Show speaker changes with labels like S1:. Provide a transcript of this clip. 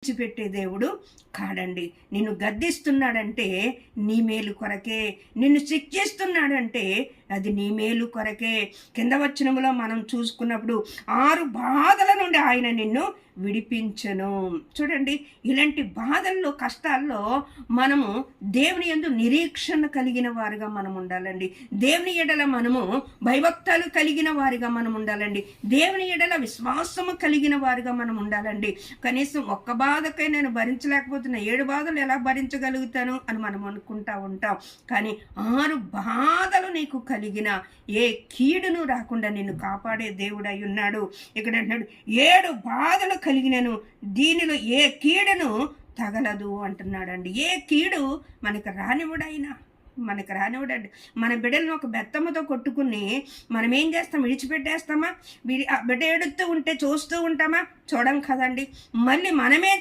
S1: విడిచిపెట్టే దేవుడు కాడండి. నిన్ను గద్దిస్తున్నాడంటే నీ మేలు కొరకే, నిన్ను శిక్షిస్తున్నాడంటే అది నీ మేలు కొరకే. కింద వచనములో మనం చూసుకున్నప్పుడు 6 బాధల నుండి ఆయన నిన్ను విడిపించను. చూడండి, ఇలాంటి బాధల్లో, కష్టాల్లో మనము దేవుని యందు నిరీక్షణ కలిగిన వారుగా మనం ఉండాలండి. దేవుని ఎడల మనము భయభక్తులు కలిగిన వారిగా మనం ఉండాలండి. దేవుని ఎడల విశ్వాసము కలిగిన వారుగా మనం ఉండాలండి. కనీసం ఒక్క బాధకై నేను భరించలేకపోతున్నా, 7 బాధలు ఎలా భరించగలుగుతాను అని మనం అనుకుంటా ఉంటాం. కానీ 6 బాధలు నీకు కలిగిన ఏ కీడును రాకుండా నిన్ను కాపాడే దేవుడై ఉన్నాడు. ఇక్కడ అంటున్నాడు 7 బాధలు కలిగినను దీనిలో ఏ కీడును తగలదు అంటున్నాడండి. ఏ కీడు మనకు రానివ్వడైనా, మనకు రానివ్వడండి. మన బిడ్డలను ఒక బెత్తమ్మతో కొట్టుకుని మనం ఏం చేస్తాం? విడిచిపెట్టేస్తామా? బిడ్డ ఏడుస్తూ ఉంటే చూస్తూ ఉంటామా? చూడం కదండి. మళ్ళీ మనమే